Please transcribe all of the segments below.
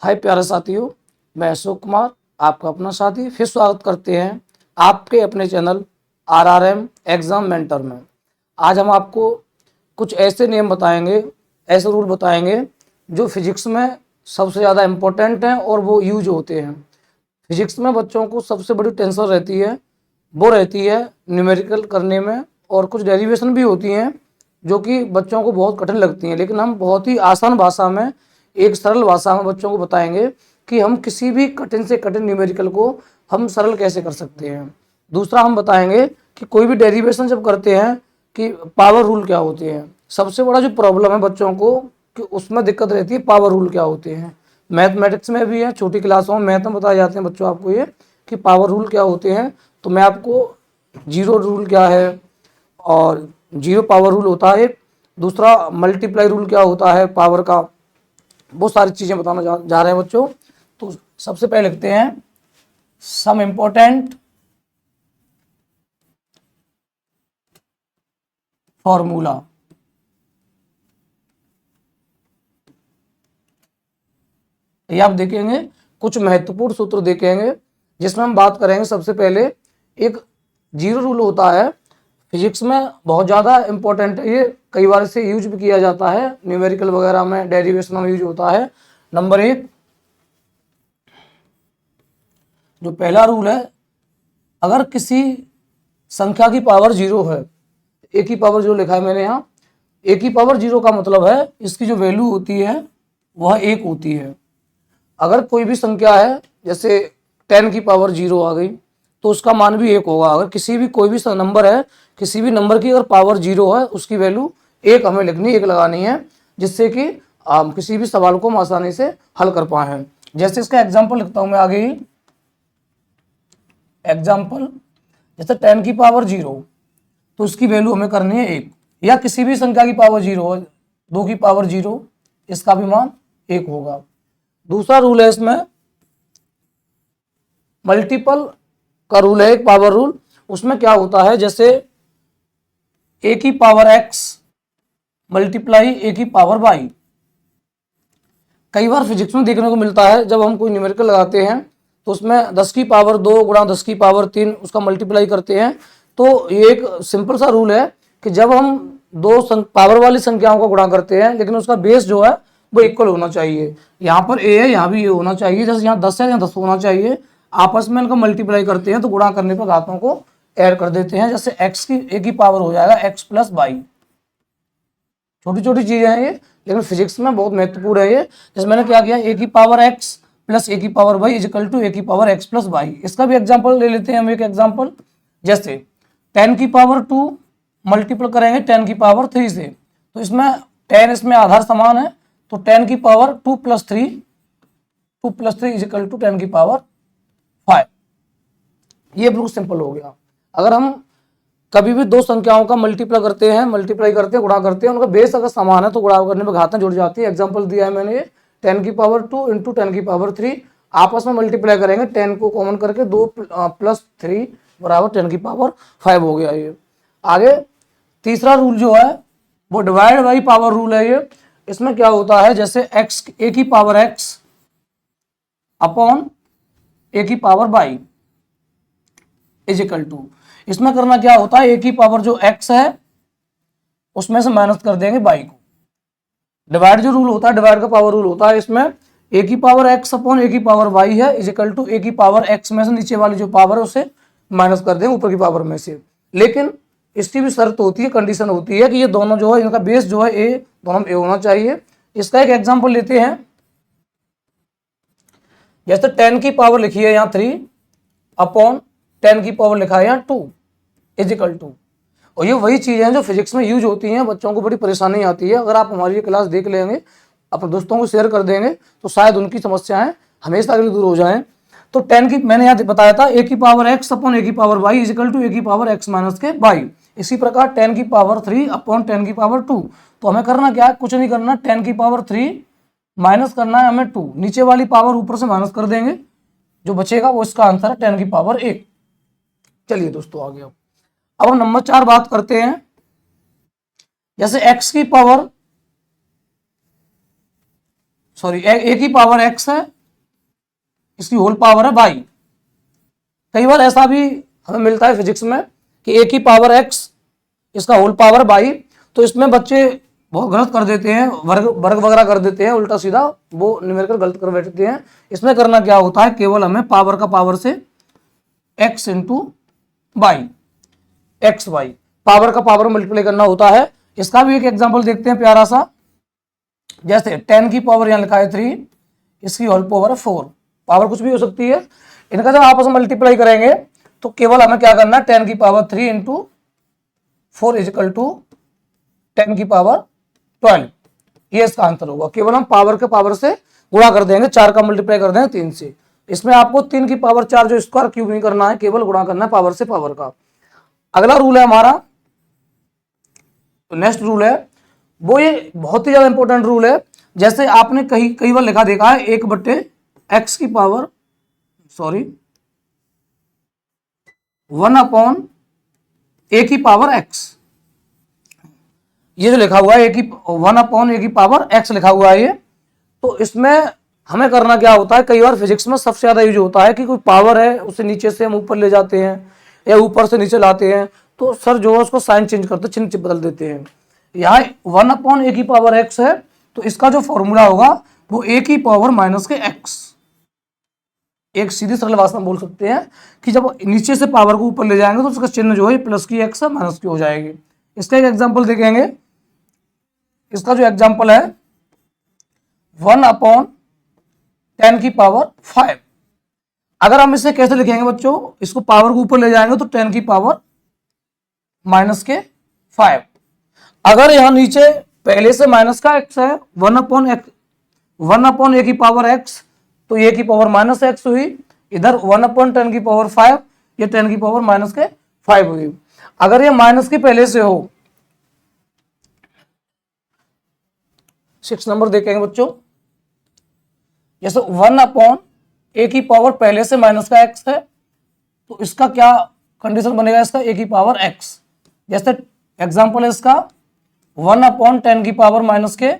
हाय प्यारे साथियों, मैं अशोक कुमार आपका अपना साथी फिर स्वागत करते हैं आपके अपने चैनल आरआरएम एग्ज़ाम मेंटर में। आज हम आपको कुछ ऐसे नियम बताएंगे, ऐसे रूल बताएंगे जो फिजिक्स में सबसे ज़्यादा इम्पोर्टेंट हैं और वो यूज होते हैं। फिजिक्स में बच्चों को सबसे बड़ी टेंशन रहती है, वो रहती है न्यूमेरिकल करने में, और कुछ डेरिवेशन भी होती हैं जो कि बच्चों को बहुत कठिन लगती हैं, लेकिन हम बहुत ही आसान भाषा में, एक सरल भाषा में बच्चों को बताएंगे कि हम किसी भी कठिन से कठिन न्यूमेरिकल को हम सरल कैसे कर सकते हैं। दूसरा हम बताएंगे कि कोई भी डेरिवेशन जब करते हैं कि पावर रूल क्या होते हैं। सबसे बड़ा जो प्रॉब्लम है बच्चों को कि उसमें दिक्कत रहती है पावर रूल क्या होते हैं। मैथमेटिक्स में भी है, छोटी क्लासों में मैथ में बताए जाते हैं बच्चों आपको ये कि पावर रूल क्या होते हैं। तो मैं आपको जीरो रूल क्या है और जीरो पावर रूल होता है, दूसरा मल्टीप्लाई रूल क्या होता है पावर का, वो सारी चीज़ें बताना जा रहे हैं बच्चों। तो सबसे पहले लिखते हैं सम इम्पोर्टेंट फॉर्मूला। ये आप देखेंगे कुछ महत्वपूर्ण सूत्र देखेंगे जिसमें हम बात करेंगे। सबसे पहले एक जीरो रूल होता है, फिजिक्स में बहुत ज़्यादा इम्पोर्टेंट है, ये कई बार से यूज भी किया जाता है, न्यूमेरिकल वगैरह में डेरिवेशन में यूज होता है। नंबर एक, जो पहला रूल है, अगर किसी संख्या की पावर जीरो है, एक ही पावर जो लिखा है मैंने यहाँ, एक ही पावर जीरो का मतलब है इसकी जो वैल्यू होती है वह एक होती है। अगर कोई भी संख्या है, जैसे 10 की पावर जीरो आ गई तो उसका मान भी एक होगा। अगर किसी भी कोई भी नंबर है, किसी भी नंबर की अगर पावर जीरो है, उसकी वैल्यू एक हमें लिखनी, एक लगानी है, जिससे कि किसी भी सवाल को हम आसानी से हल कर पाए। जैसे इसका एग्जाम्पल लिखता हूं मैं आगे ही। एग्जाम्पल, जैसे 10 की पावर जीरो तो उसकी वैल्यू हमें करनी है एक, या किसी भी संख्या की पावर जीरो है, 2 की पावर जीरो, इसका भी मान एक होगा। दूसरा रूल है इसमें मल्टीपल का रूल है, एक पावर रूल। उसमें क्या होता है, जैसे ए की पावर एक्स मल्टीप्लाई ए की पावर वाई। कई बार फिजिक्स में देखने को मिलता है जब हम कोई न्यूमेरिकल लगाते हैं तो उसमें 10 की पावर 2 गुणा 10 की पावर 3 उसका मल्टीप्लाई करते हैं। तो ये एक सिंपल सा रूल है कि जब हम दो पावर वाली संख्याओं को गुणा करते हैं, लेकिन उसका बेस जो है वो इक्वल होना चाहिए। यहाँ पर ए है, यहाँ भी ए होना चाहिए। जैसे यहाँ 10 है, यहाँ 10 होना चाहिए। आपस में इनको मल्टीप्लाई करते हैं तो गुणा करने पर घातों को ऐड कर देते हैं। जैसे एक्स की ए की पावर हो जाएगा एक्स प्लस वाई। छोटी छोटी चीजें हैं ये, लेकिन फिजिक्स में बहुत महत्वपूर्ण है ये। जैसे मैंने क्या किया, ए की पावर एक्स प्लस ए की power Y is equal to a की पावर एक्स प्लस वाई। इसका भी एग्जांपल ले लेते हैं हम, एक एग्जांपल। जैसे 10 की पावर 2 मल्टीपल करेंगे 10 की पावर 3 से, तो इसमें 10 इसमें आधार समान है, तो 10 की power 2 plus 3 is equal to 10 की पावर 5। ये बिल्कुल सिंपल हो गया। अगर हम कभी भी दो संख्याओं का मल्टीप्लाई करते हैं, गुणा करते हैं, उनका बेस अगर समान है तो गुणा करने में घातें जुड़ जाती है। एग्जांपल दिया है मैंने, 10 की पावर 2 इंटू 10 की पावर 3, आपस में मल्टीप्लाई करेंगे, 10 को कॉमन करके 2 प्लस 3 बराबर 10 की पावर 5 हो गया। ये आगे तीसरा रूल जो है वो डिवाइड बाई पावर रूल है। ये इसमें क्या होता है, जैसे एक्स ए की पावर एक्स अपॉन ए की power Y is equal to, इसमें करना क्या होता है, ए की पावर जो एक्स है उसमें से माइनस कर देंगे वाई को। डिवाइड जो रूल होता है, डिवाइड का पावर रूल होता है, इसमें ए की पावर एक्स अपॉन ए की पावर वाई है इज इक्वल टू ए की पावर एक्स में से नीचे वाली जो पावर है उसे माइनस कर देंगे ऊपर की पावर में से। लेकिन इसकी भी शर्त होती है, कंडीशन होती है कि ये दोनों जो है, इनका बेस जो है ए, दोनों में ए होना चाहिए। इसका एक एग्जाम्पल लेते हैं। जैसे 10 की पावर लिखी है यहाँ 3 अपॉन 10 की पावर लिखा है यहाँ 2 इज इक्वल टू, और ये वही चीज़ें हैं जो फिजिक्स में यूज होती हैं। बच्चों को बड़ी परेशानी आती है। अगर आप हमारी ये क्लास देख लेंगे, अपने दोस्तों को शेयर कर देंगे, तो शायद उनकी समस्याएं हमेशा के लिए दूर हो जाएं। तो 10 की मैंने यहाँ बताया था, ए की पावर एक्स अपॉन ए की power Y is equal to a की पावर एक्स माइनस के वाई। इसी प्रकार 10 की पावर 3 अपॉन 10 की पावर 2, तो हमें करना क्या है, कुछ नहीं करना, 10 की पावर 3 माइनस करना है हमें 2, नीचे वाली पावर ऊपर से माइनस कर देंगे, जो बचेगा वो इसका आंसर है 10 की पावर 1। चलिए दोस्तों आगे अब हम नंबर 4 बात करते हैं। जैसे ए की पावर एक्स है इसकी होल पावर है बाई। कई बार ऐसा भी हमें मिलता है फिजिक्स में कि ए की पावर एक्स इसका होल पावर बाई, तो इसमें बच्चे बहुत गलत कर देते हैं, वर्ग वर्ग वगैरह कर देते हैं, उल्टा सीधा वो न्यूमेरिकल गलत कर बैठते हैं। इसमें करना क्या होता है, केवल हमें पावर का पावर से x into by, x by power का पावर मल्टीप्लाई करना होता है। इसका भी एक एग्जांपल देखते हैं प्यारा सा। जैसे 10 की पावर यहाँ लिखा है 3, इसकी होल पावर है 4, पावर कुछ भी हो सकती है। इनका जब आपस में मल्टीप्लाई करेंगे तो केवल हमें क्या करना है, 10 की पावर 3 इंटू 4 इजिकल टू 10 की पावर 12, ये इसका आंसर होगा। केवल हम पावर के पावर से गुणा कर देंगे, 4 का मल्टीप्लाई कर देंगे 3 से। इसमें आपको 3 की पावर 4 जो स्क्वायर क्यूब नहीं करना है, केवल गुणा करना है पावर से पावर का। अगला रूल है हमारा, तो नेक्स्ट रूल है वो, ये बहुत ही ज्यादा इंपॉर्टेंट रूल है। जैसे आपने कई बार लिखा देखा है 1/x की पावर 1/a की पावर x, ये जो लिखा हुआ है 1/a की पावर x लिखा हुआ है ये। तो इसमें हमें करना क्या होता है, कई बार फिजिक्स में सबसे ज्यादा यूज होता है कि कोई पावर है उसे नीचे से हम ऊपर ले जाते हैं या ऊपर से नीचे लाते हैं, तो सर जो है उसको साइन चेंज करते, चिन्ह बदल देते हैं। यहाँ 1/a की पावर x है, तो इसका जो फॉर्मूला होगा वो a की पावर माइनस के x। एक सीधी सरल भाषा में बोल सकते हैं कि जब नीचे से पावर को ऊपर ले जाएंगे तो उसका चिन्ह जो है प्लस की x माइनस की हो जाएगी। इसका एक एग्जाम्पल देखेंगे। इसका जो एग्जाम्पल है 1/10 की पावर 5। अगर हम इसे कैसे लिखेंगे बच्चों, इसको पावर को ऊपर ले जाएंगे तो 10 की पावर माइनस के 5। अगर यहाँ नीचे पहले से माइनस का x है 1/a की पावर x, तो a की पावर माइनस x हुई। इधर 1/10 की पावर 5, ये 10 की पावर माइनस के 5 हुई। अगर ये माइनस की पहले से हो, 6 नंबर देखेंगे बच्चों। जैसे 1/a की पावर पहले से माइनस का x है, तो इसका क्या कंडीशन बनेगा, इसका a की पावर x। जैसे एग्जांपल है इसका 1/10 की पावर माइनस के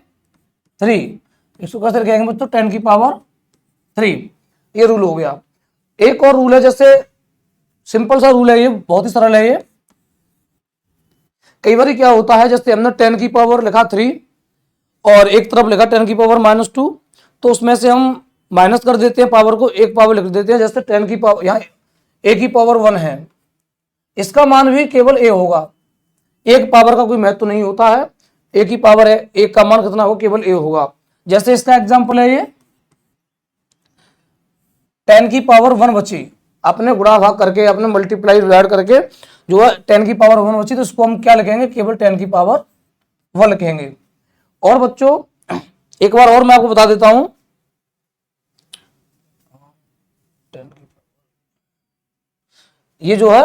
3, इसको कैसे लिखेंगे बच्चों, 10 की पावर 3। ये रूल हो गया। एक और रूल है, जैसे सिंपल सा रूल है, ये बहुत ही सरल है। ये कई बार क्या होता है, जैसे हमने 10 की पावर लिखा 3 और एक तरफ लिखा 10 की पावर -2, तो उसमें से हम माइनस कर देते हैं पावर को, एक पावर लिख देते हैं। जैसे 10 की पावर, यहाँ a की पावर 1 है, इसका मान भी केवल a होगा, एक पावर का कोई महत्व नहीं होता है। a की पावर है, एक का मान कितना होगा, केवल a होगा। जैसे इसका एग्जाम्पल है ये 10 की पावर 1 बची, अपने गुणा भाग करके, अपने मल्टीप्लाई डिवाइड करके जो है 10 की पावर 1 बची, तो इसको हम क्या लिखेंगे, केवल 10 की पावर 1 लिखेंगे। और बच्चों एक बार और मैं आपको बता देता हूं, ये जो है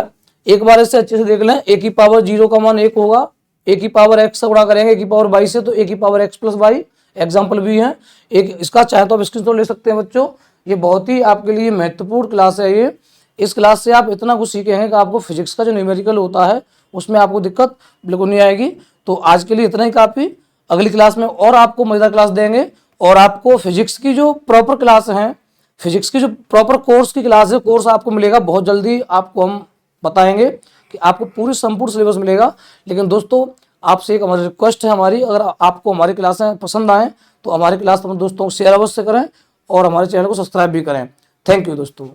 एक बार इससे अच्छे से देख लें। a की पावर 0 का मान 1 होगा, a की पावर x से गुणा करेंगे a की पावर 22 से, तो a की पावर x प्लस 22 एग्जाम्पल भी है एक। इसका चाहे तो आप स्क्रीनशॉट ले सकते हैं बच्चों। ये बहुत ही आपके लिए महत्वपूर्ण क्लास है ये। इस क्लास से आप इतना कुछ सीखेंगे कि आपको फिजिक्स का जो न्यूमेरिकल होता है उसमें आपको दिक्कत बिल्कुल नहीं आएगी। तो आज के लिए इतना ही काफ़ी। अगली क्लास में और आपको मज़ेदार क्लास देंगे, और आपको फिजिक्स की जो प्रॉपर क्लास हैं, फिजिक्स की जो प्रॉपर कोर्स की क्लास है, कोर्स आपको मिलेगा बहुत जल्दी। आपको हम बताएंगे कि आपको पूरी संपूर्ण सिलेबस मिलेगा। लेकिन दोस्तों आपसे एक हमारी रिक्वेस्ट है हमारी, अगर आपको हमारी क्लासें पसंद आएँ तो हमारी क्लास अपने दोस्तों को शेयर अवश्य करें और हमारे चैनल को सब्सक्राइब भी करें। थैंक यू दोस्तों।